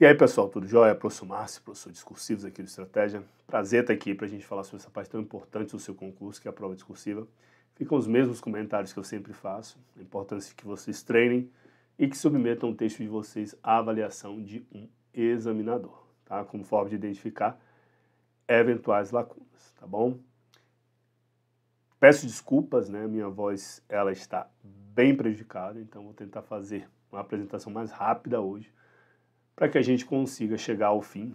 E aí, pessoal, tudo jóia? Professor Discursivos aqui do Estratégia. Prazer estar aqui para a gente falar sobre essa parte tão importante do seu concurso, que é a prova discursiva. Ficam os mesmos comentários que eu sempre faço, a importância que vocês treinem e que submetam o texto de vocês à avaliação de um examinador, tá? Como forma de identificar eventuais lacunas, tá bom? Peço desculpas, né? Minha voz, ela está bem prejudicada, então vou tentar fazer uma apresentação mais rápida hoje, para que a gente consiga chegar ao fim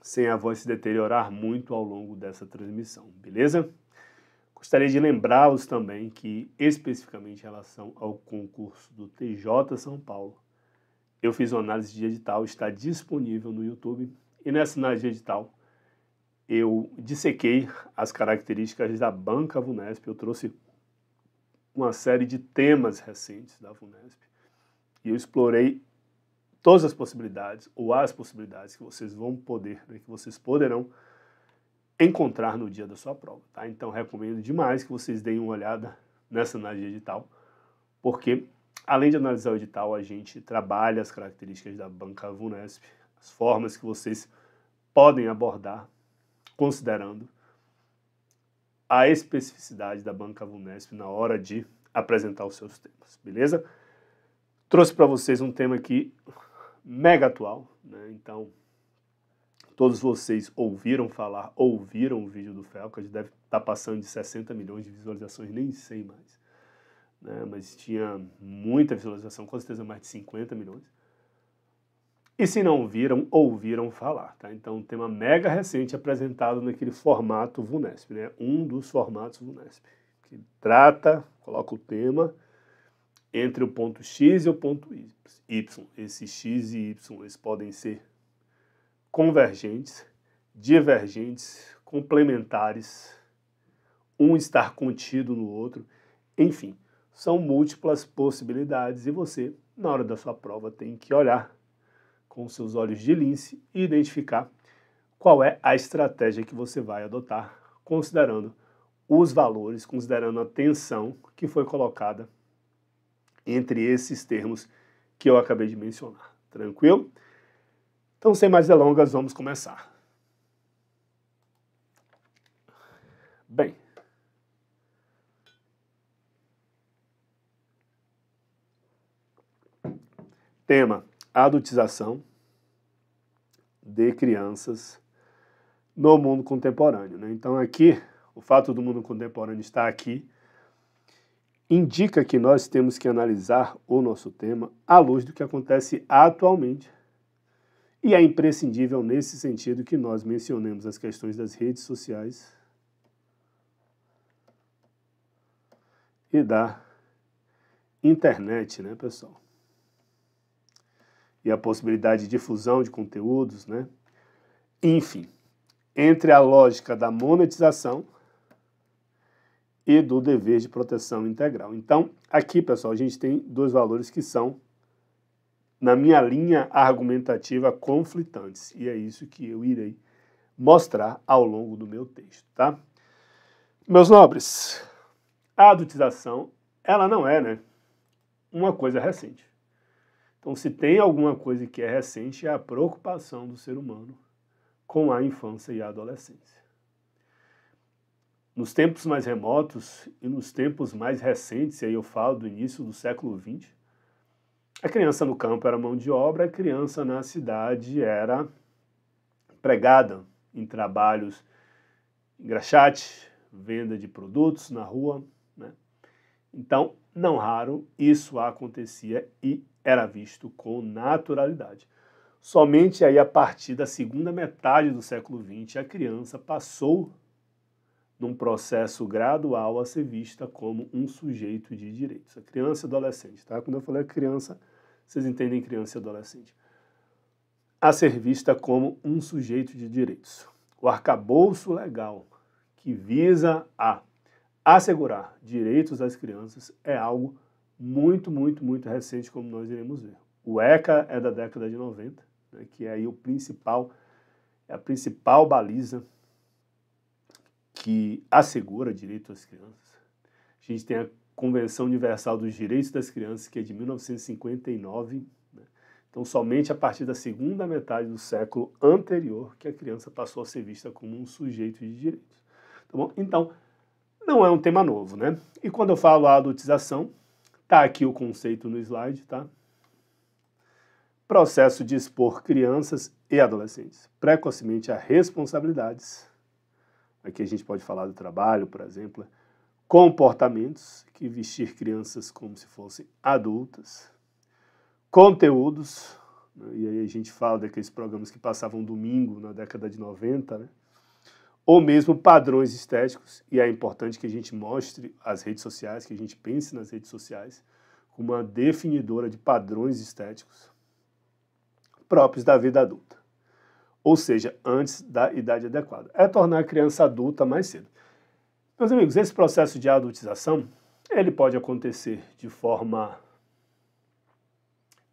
sem a voz se deteriorar muito ao longo dessa transmissão, beleza? Gostaria de lembrá-los também que, especificamente em relação ao concurso do TJ São Paulo, eu fiz uma análise de edital, está disponível no YouTube, e nessa análise de edital eu dissequei as características da banca VUNESP, eu trouxe uma série de temas recentes da VUNESP, e eu explorei todas as possibilidades, ou as possibilidades que vocês vão poder, né, que vocês poderão encontrar no dia da sua prova, tá? Então, recomendo demais que vocês deem uma olhada nessa análise de edital, porque, além de analisar o edital, a gente trabalha as características da banca VUNESP, as formas que vocês podem abordar, considerando a especificidade da banca VUNESP na hora de apresentar os seus temas, beleza? Trouxe para vocês um tema aqui mega atual, né? Então, todos vocês ouviram o vídeo do Felcas, deve estar passando de 60 milhões de visualizações, nem sei mais, né? Mas tinha muita visualização, com certeza mais de 50 milhões. E se não viram, ouviram falar, tá? Então, um tema mega recente apresentado naquele formato VUNESP, né? Um dos formatos VUNESP, que trata, coloca o tema entre o ponto X e o ponto Y. Esses X e Y, eles podem ser convergentes, divergentes, complementares, um estar contido no outro, enfim, são múltiplas possibilidades e você, na hora da sua prova, tem que olhar com seus olhos de lince e identificar qual é a estratégia que você vai adotar, considerando os valores, considerando a tensão que foi colocada entre esses termos que eu acabei de mencionar. Tranquilo? Então, sem mais delongas, vamos começar. Bem, tema: adultização de crianças no mundo contemporâneo, né? Então, aqui, o fato do mundo contemporâneo estar aqui indica que nós temos que analisar o nosso tema à luz do que acontece atualmente. E é imprescindível nesse sentido que nós mencionemos as questões das redes sociais e da internet, né, pessoal? E a possibilidade de difusão de conteúdos, né? Enfim, entre a lógica da monetização e do dever de proteção integral. Então, aqui, pessoal, a gente tem dois valores que são, na minha linha argumentativa, conflitantes. E é isso que eu irei mostrar ao longo do meu texto, tá? Meus nobres, a adultização, ela não é, né, uma coisa recente. Então, se tem alguma coisa que é recente, é a preocupação do ser humano com a infância e a adolescência. Nos tempos mais remotos e nos tempos mais recentes, e aí eu falo do início do século XX, a criança no campo era mão de obra, a criança na cidade era empregada em trabalhos engraxate, venda de produtos na rua, né? Então, não raro, isso acontecia e era visto com naturalidade. Somente aí, a partir da segunda metade do século XX, a criança passou num processo gradual a ser vista como um sujeito de direitos. A criança e adolescente, tá? Quando eu falei criança, vocês entendem criança e adolescente. A ser vista como um sujeito de direitos. O arcabouço legal que visa a assegurar direitos das crianças é algo muito, muito, muito recente, como nós iremos ver. O ECA é da década de 90, né, que é aí a principal baliza que assegura direito às crianças. A gente tem a Convenção Universal dos Direitos das Crianças, que é de 1959, né? Então, somente a partir da segunda metade do século anterior que a criança passou a ser vista como um sujeito de direitos. Tá bom? Então, não é um tema novo, né? E quando eu falo adultização, tá aqui o conceito no slide, tá? Processo de expor crianças e adolescentes precocemente a responsabilidades. Aqui a gente pode falar do trabalho, por exemplo, comportamentos, que vestir crianças como se fossem adultas, conteúdos, né? E aí a gente fala daqueles programas que passavam domingo na década de 90, né? Ou mesmo padrões estéticos, e é importante que a gente mostre as redes sociais, que a gente pense nas redes sociais como uma definidora de padrões estéticos próprios da vida adulta, ou seja, antes da idade adequada. É tornar a criança adulta mais cedo. Meus amigos, esse processo de adultização, ele pode acontecer de forma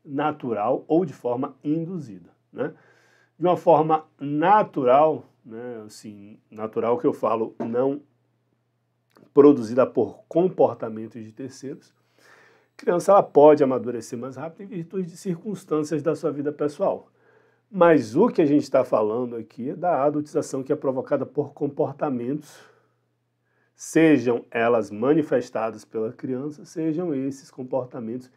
natural ou de forma induzida, né? De uma forma natural, né, assim, natural que eu falo, não produzida por comportamentos de terceiros, a criança ela pode amadurecer mais rápido em virtude de circunstâncias da sua vida pessoal. Mas o que a gente está falando aqui é da adultização que é provocada por comportamentos, sejam elas manifestadas pela criança, sejam esses comportamentos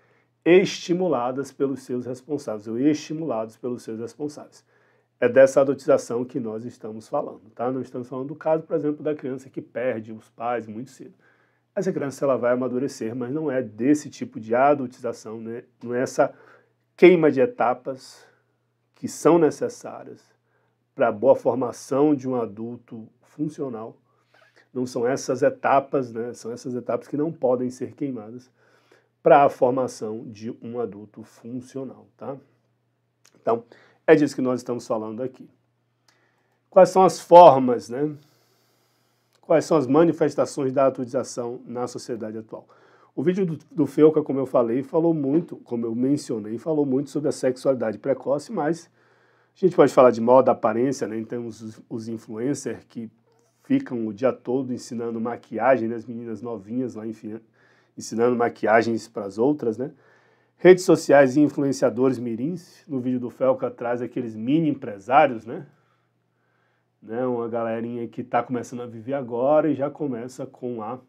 estimulados pelos seus responsáveis, ou estimulados pelos seus responsáveis. É dessa adultização que nós estamos falando, tá? Não estamos falando do caso, por exemplo, da criança que perde os pais muito cedo. Essa criança ela vai amadurecer, mas não é desse tipo de adultização, né? Não é essa queima de etapas que são necessárias para a boa formação de um adulto funcional. Não são essas etapas, né? São essas etapas que não podem ser queimadas para a formação de um adulto funcional, tá? Então, é disso que nós estamos falando aqui. Quais são as formas, né? Quais são as manifestações da adultização na sociedade atual? O vídeo do Felca, como eu falei, falou muito, como eu mencionei, falou muito sobre a sexualidade precoce, mas a gente pode falar de moda, aparência, né? Então os influencers que ficam o dia todo ensinando maquiagem, né? As meninas novinhas lá, enfim, ensinando maquiagens para as outras, né? Redes sociais e influenciadores mirins. No vídeo do Felca traz aqueles mini empresários, né? Uma galerinha que está começando a viver agora e já começa com a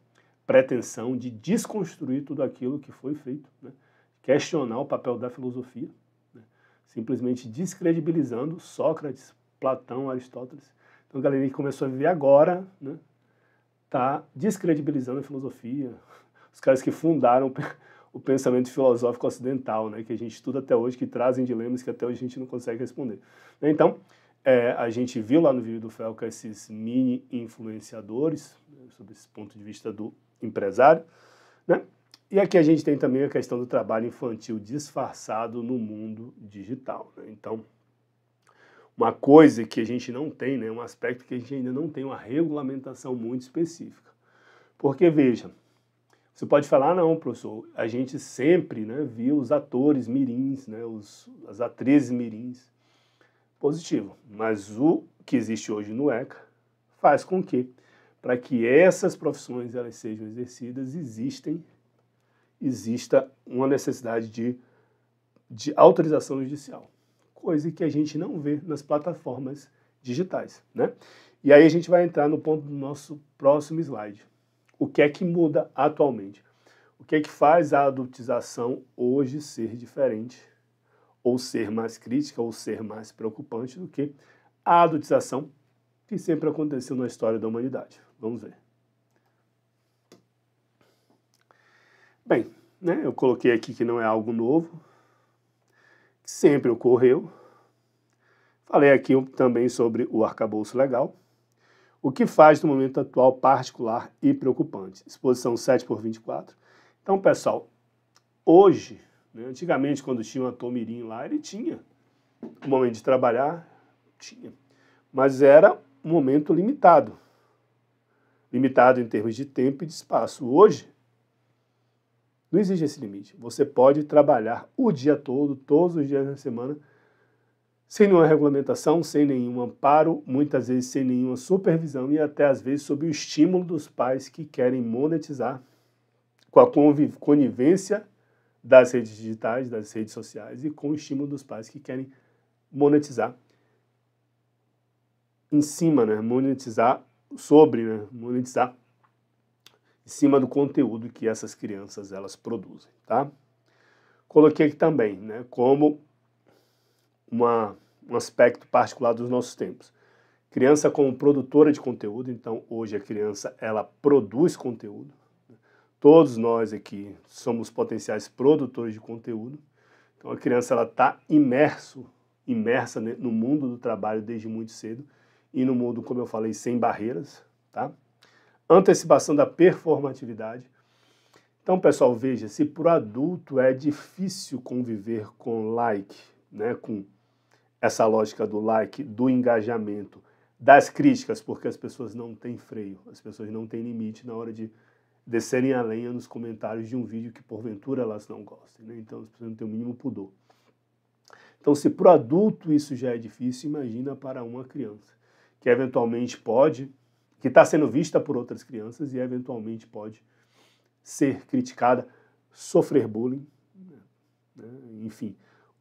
pretensão de desconstruir tudo aquilo que foi feito, né? Questionar o papel da filosofia, né? Simplesmente descredibilizando Sócrates, Platão, Aristóteles. Então a galerinha que começou a viver agora, né? Tá descredibilizando a filosofia. Os caras que fundaram o pensamento filosófico ocidental, né, que a gente estuda até hoje, que trazem dilemas que até hoje a gente não consegue responder. Então, a gente viu lá no vídeo do Felca esses mini influenciadores, né, sob esse ponto de vista do empresário, né? E aqui a gente tem também a questão do trabalho infantil disfarçado no mundo digital, né? Então, uma coisa que a gente não tem, né, um aspecto que a gente ainda não tem uma regulamentação muito específica. Porque, veja, você pode falar, não, professor, a gente sempre, né, viu os atores mirins, né, as atrizes mirins. Positivo, mas o que existe hoje no ECA faz com que, para que essas profissões elas sejam exercidas, exista uma necessidade de autorização judicial, coisa que a gente não vê nas plataformas digitais, né? E aí a gente vai entrar no ponto do nosso próximo slide. O que é que muda atualmente? O que é que faz a adultização hoje ser diferente, ou ser mais crítica, ou ser mais preocupante do que a adultização que sempre aconteceu na história da humanidade? Vamos ver. Bem, né, eu coloquei aqui que não é algo novo, que sempre ocorreu. Falei aqui também sobre o arcabouço legal. O que faz no momento atual particular e preocupante? Exposição 7/24. Então, pessoal, hoje, né, antigamente, quando tinha um ator mirim lá, ele tinha um momento de trabalhar, tinha, mas era um momento limitado. Limitado em termos de tempo e de espaço. Hoje, não existe esse limite. Você pode trabalhar o dia todo, todos os dias da semana, sem nenhuma regulamentação, sem nenhum amparo, muitas vezes sem nenhuma supervisão e até às vezes sob o estímulo dos pais que querem monetizar com a conivência das redes digitais, das redes sociais e com o estímulo dos pais que querem monetizar em cima, né? Monetizar em cima do conteúdo que essas crianças elas produzem, tá? Coloquei aqui também, né, como um aspecto particular dos nossos tempos. Criança como produtora de conteúdo, então hoje a criança ela produz conteúdo. Todos nós aqui somos potenciais produtores de conteúdo. Então a criança ela está imersa no mundo do trabalho desde muito cedo e no mundo, como eu falei, sem barreiras, tá? Antecipação da performatividade. Então, pessoal, veja, se para o adulto é difícil conviver com like, né, com essa lógica do like, do engajamento, das críticas, porque as pessoas não têm freio, as pessoas não têm limite na hora de descerem a lenha nos comentários de um vídeo que porventura elas não gostem, né? Então as pessoas não têm o mínimo pudor. Então, se para o adulto isso já é difícil, imagina para uma criança, que eventualmente pode, que está sendo vista por outras crianças e eventualmente pode ser criticada, sofrer bullying, né? Enfim,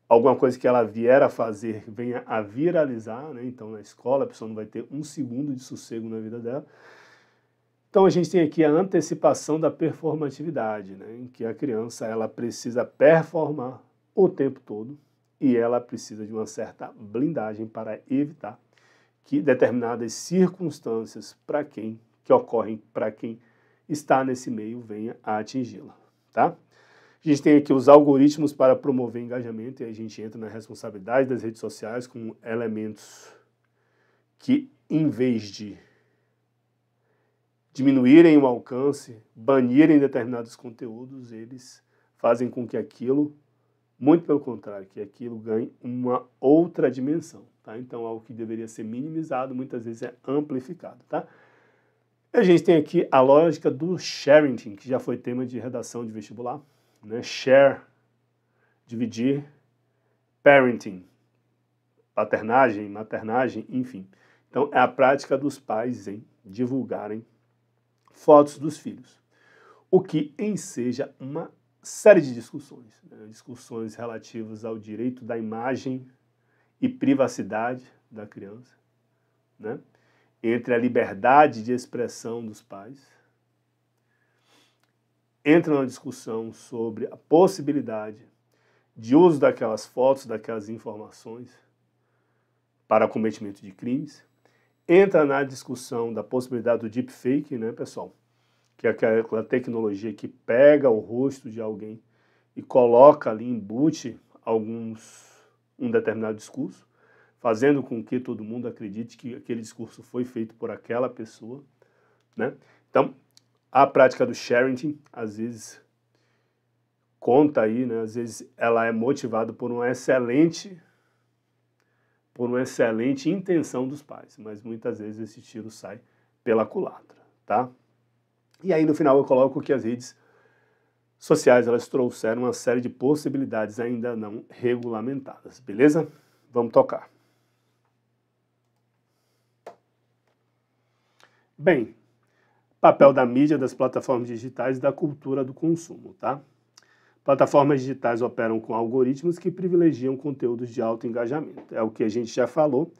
alguma coisa que ela vier a fazer venha a viralizar, né? Então na escola a pessoa não vai ter um segundo de sossego na vida dela. Então a gente tem aqui a antecipação da performatividade, né? Em que a criança ela precisa performar o tempo todo e ela precisa de uma certa blindagem para evitar que determinadas circunstâncias que ocorrem para quem está nesse meio venha a atingi-la, tá? A gente tem aqui os algoritmos para promover engajamento e a gente entra na responsabilidade das redes sociais com elementos que, em vez de diminuírem o alcance, banirem determinados conteúdos, eles fazem com que aquilo, muito pelo contrário, que aquilo ganhe uma outra dimensão, tá? Então, algo que deveria ser minimizado, muitas vezes é amplificado, tá? A gente tem aqui a lógica do sharing, que já foi tema de redação de vestibular, né? Share, dividir, parenting, paternagem, maternagem, enfim. Então, é a prática dos pais em divulgarem fotos dos filhos, o que enseja uma série de discussões, né? Discussões relativas ao direito da imagem e privacidade da criança, né? Entre a liberdade de expressão dos pais, entra na discussão sobre a possibilidade de uso daquelas fotos, daquelas informações para cometimento de crimes, entra na discussão da possibilidade do deepfake, né, pessoal? Que é aquela tecnologia que pega o rosto de alguém e coloca ali, embute um determinado discurso, fazendo com que todo mundo acredite que aquele discurso foi feito por aquela pessoa, né? Então, a prática do sharing, às vezes, conta aí, né? Às vezes ela é motivada por uma excelente intenção dos pais, mas muitas vezes esse tiro sai pela culatra, tá? E aí no final eu coloco que as redes sociais elas trouxeram uma série de possibilidades ainda não regulamentadas, beleza? Vamos tocar. Bem, papel da mídia, das plataformas digitais e da cultura do consumo, tá? Plataformas digitais operam com algoritmos que privilegiam conteúdos de alto engajamento. É o que a gente já falou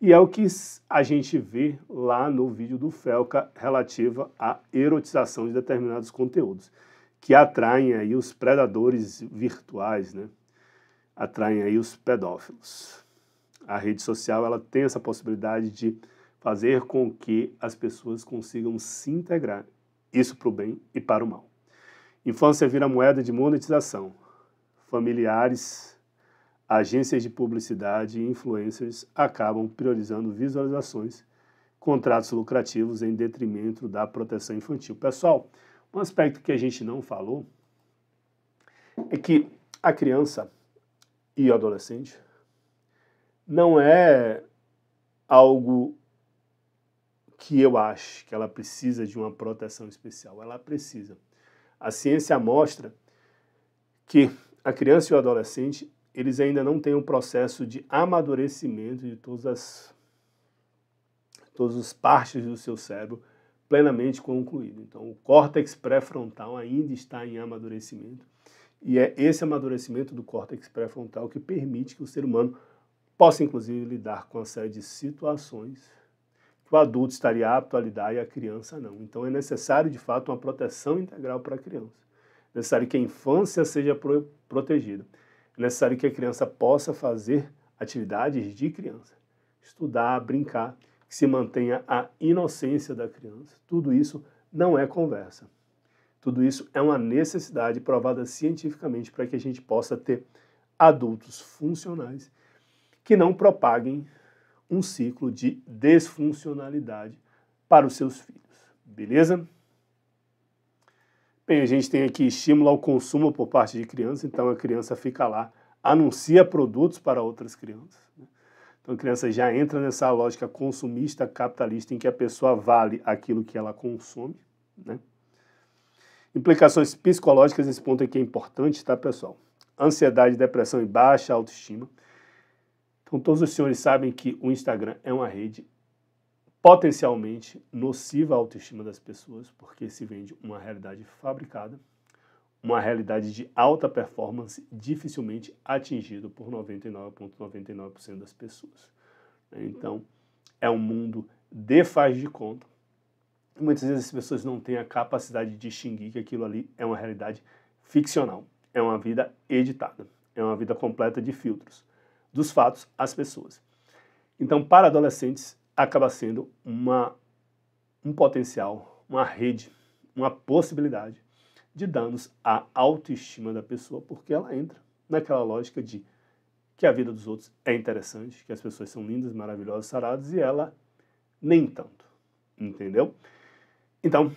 e é o que a gente vê lá no vídeo do Felca relativa à erotização de determinados conteúdos, que atraem aí os predadores virtuais, né? Atraem aí os pedófilos. A rede social ela tem essa possibilidade de fazer com que as pessoas consigam se integrar, isso para o bem e para o mal. Infância vira moeda de monetização. Familiares, agências de publicidade e influencers acabam priorizando visualizações, contratos lucrativos em detrimento da proteção infantil. Pessoal, um aspecto que a gente não falou é que a criança e o adolescente não é algo que eu acho que ela precisa de uma proteção especial. Ela precisa. A ciência mostra que a criança e o adolescente, eles ainda não têm um processo de amadurecimento de todas as partes do seu cérebro plenamente concluído. Então, o córtex pré-frontal ainda está em amadurecimento E é esse amadurecimento do córtex pré-frontal que permite que o ser humano possa, inclusive, lidar com uma série de situações que o adulto estaria apto a lidar e a criança não. Então é necessário, de fato, uma proteção integral para a criança. É necessário que a infância seja protegida. É necessário que a criança possa fazer atividades de criança. Estudar, brincar, que se mantenha a inocência da criança. Tudo isso não é conversa. Tudo isso é uma necessidade provada cientificamente para que a gente possa ter adultos funcionais que não propaguem um ciclo de desfuncionalidade para os seus filhos. Beleza? Bem, a gente tem aqui estímulo ao consumo por parte de criança, então a criança fica lá, anuncia produtos para outras crianças. Então a criança já entra nessa lógica consumista, capitalista, em que a pessoa vale aquilo que ela consome, né? Implicações psicológicas, esse ponto aqui é importante, tá, pessoal? Ansiedade, depressão e baixa autoestima. Então todos os senhores sabem que o Instagram é uma rede potencialmente nociva à autoestima das pessoas, porque se vende uma realidade fabricada, uma realidade de alta performance dificilmente atingida por 99,99% das pessoas. Então, é um mundo de faz de conta. Muitas vezes as pessoas não têm a capacidade de distinguir que aquilo ali é uma realidade ficcional, é uma vida editada, é uma vida completa de filtros, dos fatos às pessoas. Então, para adolescentes, acaba sendo um potencial, uma rede, uma possibilidade de danos à autoestima da pessoa, porque ela entra naquela lógica de que a vida dos outros é interessante, que as pessoas são lindas, maravilhosas, saradas, e ela nem tanto, entendeu? Então,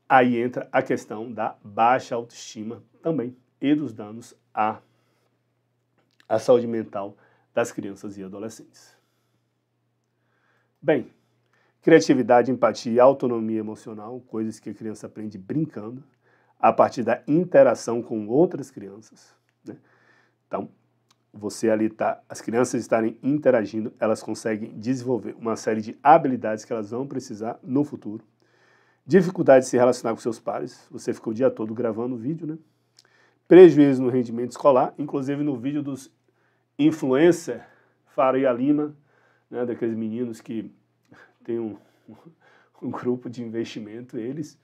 aí entra a questão da baixa autoestima também e dos danos à saúde mental das crianças e adolescentes. Bem, criatividade, empatia e autonomia emocional, coisas que a criança aprende brincando, a partir da interação com outras crianças, né? Então, você ali as crianças estarem interagindo, elas conseguem desenvolver uma série de habilidades que elas vão precisar no futuro. Dificuldade de se relacionar com seus pares, você ficou o dia todo gravando vídeo, né? Prejuízo no rendimento escolar, inclusive no vídeo dos influencers, Faria Lima, né, daqueles meninos que tem um grupo de investimento, eles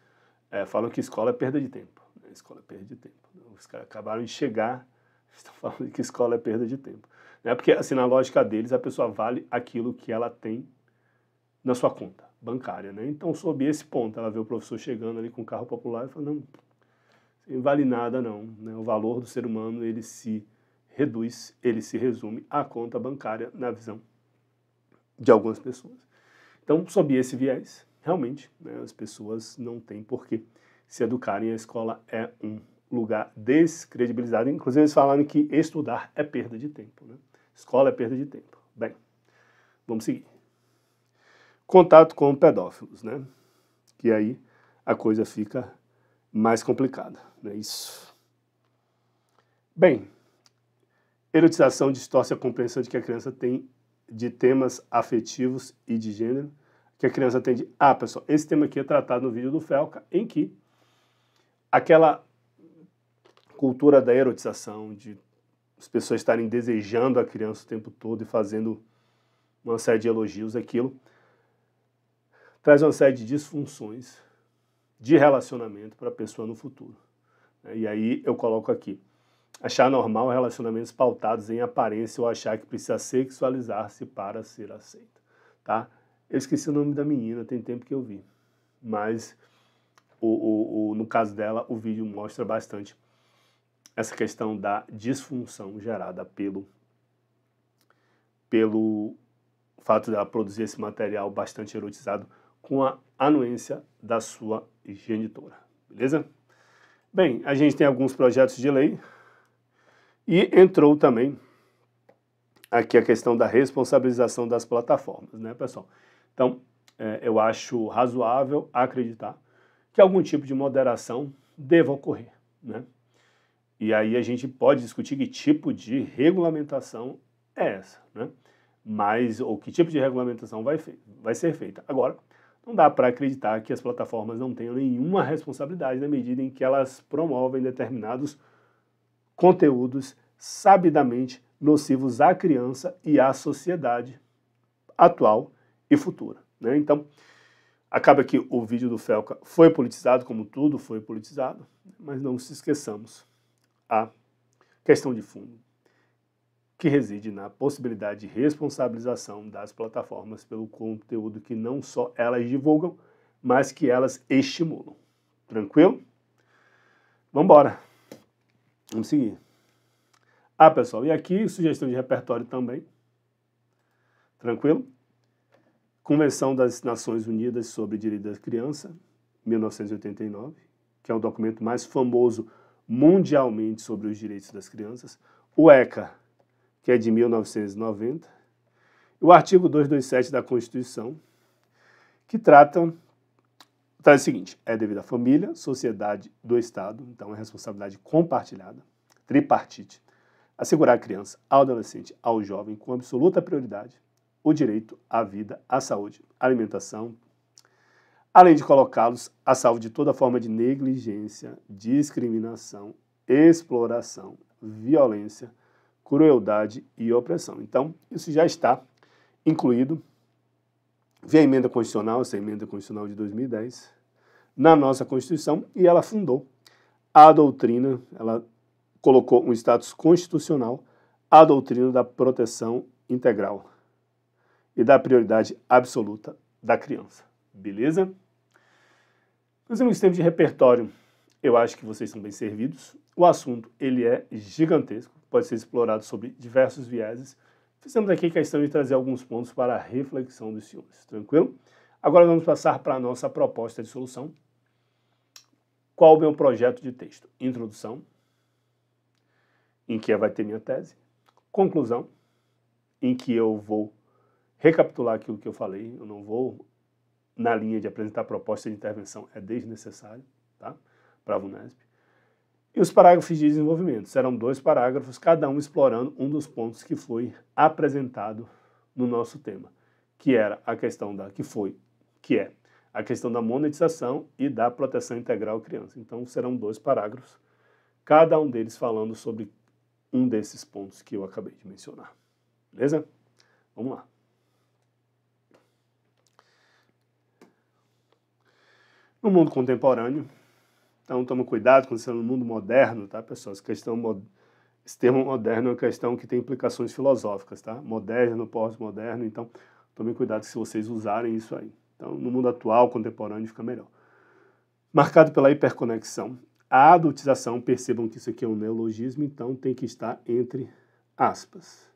falam que escola é perda de tempo. Né? Escola é perda de tempo. Os caras acabaram de chegar, estão falando que escola é perda de tempo. Né? Porque, assim, na lógica deles, a pessoa vale aquilo que ela tem na sua conta bancária, né? Então, sob esse ponto, ela vê o professor chegando ali com um carro popular e fala, não, não vale nada não, né? O valor do ser humano, ele se reduz, ele se resume à conta bancária na visão de algumas pessoas. Então, sob esse viés, realmente, né, as pessoas não têm por que se educarem, a escola é um lugar descredibilizado. Inclusive, eles falaram que estudar é perda de tempo, né? Escola é perda de tempo. Bem, vamos seguir. Contato com pedófilos, né? Que aí a coisa fica mais complicada, né? Isso. Bem, erotização distorce a compreensão de que a criança tem de temas afetivos e de gênero, que a criança tem de... Ah, pessoal, esse tema aqui é tratado no vídeo do Felca, em que aquela cultura da erotização, de as pessoas estarem desejando a criança o tempo todo e fazendo uma série de elogios, aquilo traz uma série de disfunções de relacionamento para a pessoa no futuro. E aí eu coloco aqui, achar normal relacionamentos pautados em aparência ou achar que precisa sexualizar-se para ser aceito, tá? Eu esqueci o nome da menina, tem tempo que eu vi, mas no caso dela, o vídeo mostra bastante essa questão da disfunção gerada pelo fato dela produzir esse material bastante erotizado com a anuência da sua genitora, beleza? Bem, a gente tem alguns projetos de lei e entrou também aqui a questão da responsabilização das plataformas, né, pessoal? Então, eu acho razoável acreditar que algum tipo de moderação deva ocorrer, né? E aí a gente pode discutir que tipo de regulamentação é essa, né? Mas, ou que tipo de regulamentação vai ser feita. Agora, não dá para acreditar que as plataformas não tenham nenhuma responsabilidade na medida em que elas promovem determinados conteúdos sabidamente nocivos à criança e à sociedade atual e futura, né? Então, acaba que o vídeo do Felca foi politizado, como tudo foi politizado, mas não se esqueçamos a questão de fundo, que reside na possibilidade de responsabilização das plataformas pelo conteúdo que não só elas divulgam, mas que elas estimulam. Tranquilo? Vamos embora. Vamos seguir. Pessoal, e aqui sugestão de repertório também. Tranquilo? Convenção das Nações Unidas sobre Direitos da Criança, 1989, que é o documento mais famoso mundialmente sobre os direitos das crianças. O ECA, que é de 1990. E o artigo 227 da Constituição, que traz o seguinte: é devido à família, sociedade do Estado, então é responsabilidade compartilhada, tripartite, assegurar à criança, ao adolescente, ao jovem, com absoluta prioridade, o direito à vida, à saúde, à alimentação, além de colocá-los a salvo de toda forma de negligência, discriminação, exploração, violência, crueldade e opressão. Então, isso já está incluído via emenda constitucional, essa emenda constitucional de 2010, na nossa Constituição, e ela fundou a doutrina, ela colocou um status constitucional, a doutrina da proteção integral e da prioridade absoluta da criança. Beleza? Meus amigos, em termos de repertório, eu acho que vocês são bem servidos. O assunto, ele é gigantesco, pode ser explorado sobre diversos vieses. Fizemos aqui a questão de trazer alguns pontos para a reflexão dos senhores, tranquilo? Agora vamos passar para a nossa proposta de solução. Qual o meu projeto de texto? Introdução, em que vai ter minha tese. Conclusão, em que eu vou recapitular aquilo que eu falei, eu não vou na linha de apresentar proposta de intervenção, é desnecessário, tá? Para a VUNESP. E os parágrafos de desenvolvimento, serão 2 parágrafos, cada um explorando um dos pontos que foi apresentado no nosso tema, que era a questão que é a questão da monetização e da proteção integral à criança. Então serão 2 parágrafos, cada um deles falando sobre um desses pontos que eu acabei de mencionar. Beleza? Vamos lá. No mundo contemporâneo, então tome cuidado quando você está no mundo moderno, tá, pessoal? Esse termo moderno é uma questão que tem implicações filosóficas, tá? Moderno, pós-moderno, então tome cuidado se vocês usarem isso aí. Então, no mundo atual, contemporâneo, fica melhor. Marcado pela hiperconexão, a adultização, percebam que isso aqui é um neologismo, então tem que estar entre aspas.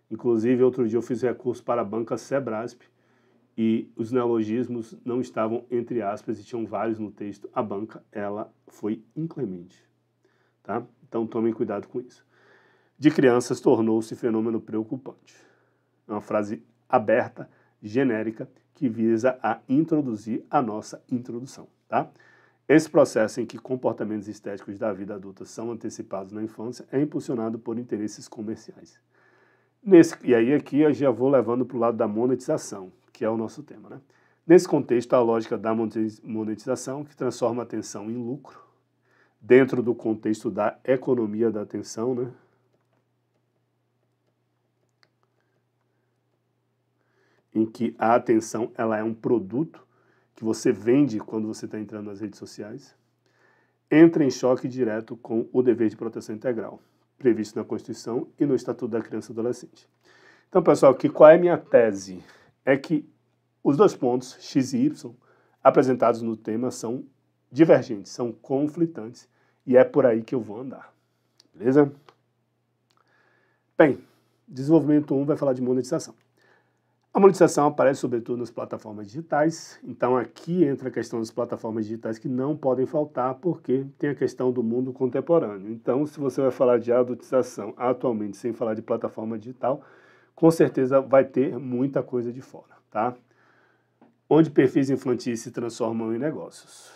Inclusive, outro dia eu fiz recurso para a banca Sebrasp, e os neologismos não estavam entre aspas e tinham vários no texto. A banca, ela foi inclemente, tá? Então tomem cuidado com isso. De crianças tornou-se fenômeno preocupante. É uma frase aberta, genérica, que visa a introduzir a nossa introdução, tá? Esse processo em que comportamentos estéticos da vida adulta são antecipados na infância é impulsionado por interesses comerciais. E aí aqui eu já vou levando para o lado da monetização, que é o nosso tema, né? Nesse contexto, a lógica da monetização, que transforma a atenção em lucro, dentro do contexto da economia da atenção, né? Em que a atenção ela é um produto que você vende quando você está entrando nas redes sociais, entra em choque direto com o dever de proteção integral, previsto na Constituição e no Estatuto da Criança e do Adolescente. Então, pessoal, qual é a minha tese? É que os 2 pontos, X e Y, apresentados no tema são divergentes, são conflitantes, e é por aí que eu vou andar. Beleza? Bem, desenvolvimento 1 vai falar de monetização. A monetização aparece sobretudo nas plataformas digitais, então aqui entra a questão das plataformas digitais que não podem faltar, porque tem a questão do mundo contemporâneo. Então, se você vai falar de adultização atualmente sem falar de plataforma digital, com certeza vai ter muita coisa de fora, tá? Onde perfis infantis se transformam em negócios.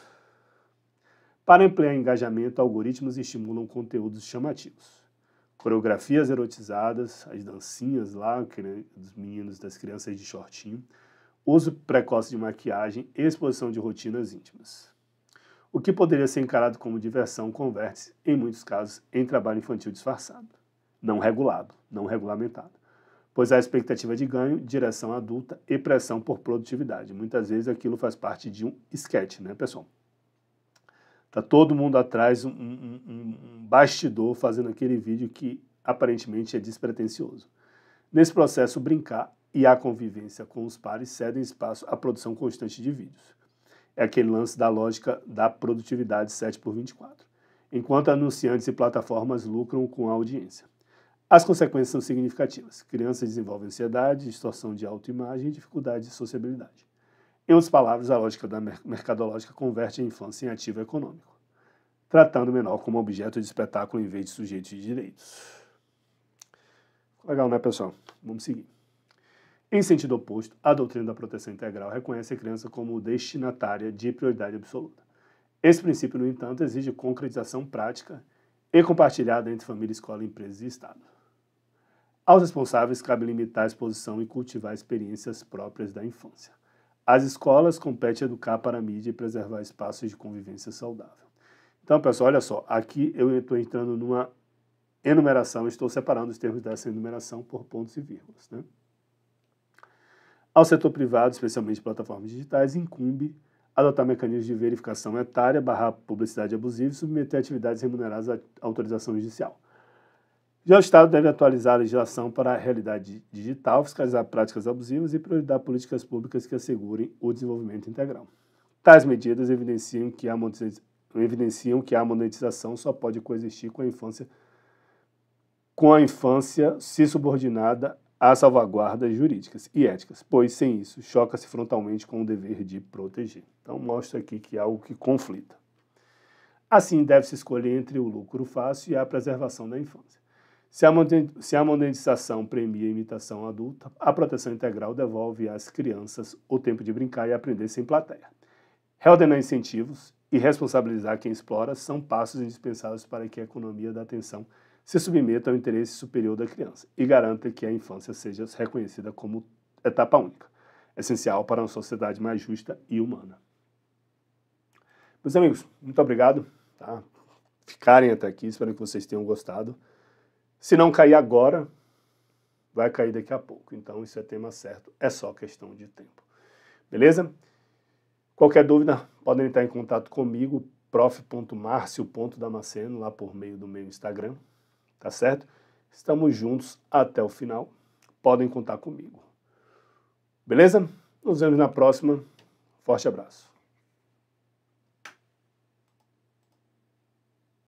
Para ampliar engajamento, algoritmos estimulam conteúdos chamativos. Coreografias erotizadas, as dancinhas lá, dos meninos, das crianças de shortinho, uso precoce de maquiagem, exposição de rotinas íntimas. O que poderia ser encarado como diversão converte-se, em muitos casos, em trabalho infantil disfarçado, não regulado, não regulamentado, pois há expectativa de ganho, direção adulta e pressão por produtividade. Muitas vezes aquilo faz parte de um esquete, né, pessoal? Tá todo mundo atrás, um bastidor fazendo aquele vídeo que aparentemente é despretensioso. Nesse processo, brincar e a convivência com os pares cedem espaço à produção constante de vídeos. É aquele lance da lógica da produtividade 7x24, enquanto anunciantes e plataformas lucram com a audiência. As consequências são significativas. Crianças desenvolvem ansiedade, distorção de autoimagem e dificuldade de sociabilidade. Em outras palavras, a lógica da mercadológica converte a infância em ativo econômico, tratando o menor como objeto de espetáculo em vez de sujeito de direitos. Legal, né, pessoal? Vamos seguir. Em sentido oposto, a doutrina da proteção integral reconhece a criança como destinatária de prioridade absoluta. Esse princípio, no entanto, exige concretização prática e compartilhada entre família, escola, empresas e Estado. Aos responsáveis cabe limitar a exposição e cultivar experiências próprias da infância. Às escolas compete educar para a mídia e preservar espaços de convivência saudável. Então, pessoal, olha só, aqui eu estou entrando numa enumeração, estou separando os termos dessa enumeração por pontos e vírgulas, né? Ao setor privado, especialmente plataformas digitais, incumbe adotar mecanismos de verificação etária, barrar publicidade abusiva e submeter atividades remuneradas à autorização judicial. Já o Estado deve atualizar a legislação para a realidade digital, fiscalizar práticas abusivas e priorizar políticas públicas que assegurem o desenvolvimento integral. Tais medidas evidenciam que a monetização só pode coexistir com a infância se subordinada às salvaguardas jurídicas e éticas, pois, sem isso, choca-se frontalmente com o dever de proteger. Então, mostra aqui que é algo que conflita. Assim, deve-se escolher entre o lucro fácil e a preservação da infância. Se a monetização premia a imitação adulta, a proteção integral devolve às crianças o tempo de brincar e aprender sem plateia. Reordenar incentivos e responsabilizar quem explora são passos indispensáveis para que a economia da atenção se submeta ao interesse superior da criança e garanta que a infância seja reconhecida como etapa única, essencial para uma sociedade mais justa e humana. Meus amigos, muito obrigado por ficarem até aqui, espero que vocês tenham gostado. Se não cair agora, vai cair daqui a pouco, então isso é tema certo, é só questão de tempo. Beleza? Qualquer dúvida, podem entrar em contato comigo, prof.marcio.damasceno, lá por meio do meu Instagram. Tá certo? Estamos juntos até o final. Podem contar comigo. Beleza? Nos vemos na próxima. Forte abraço.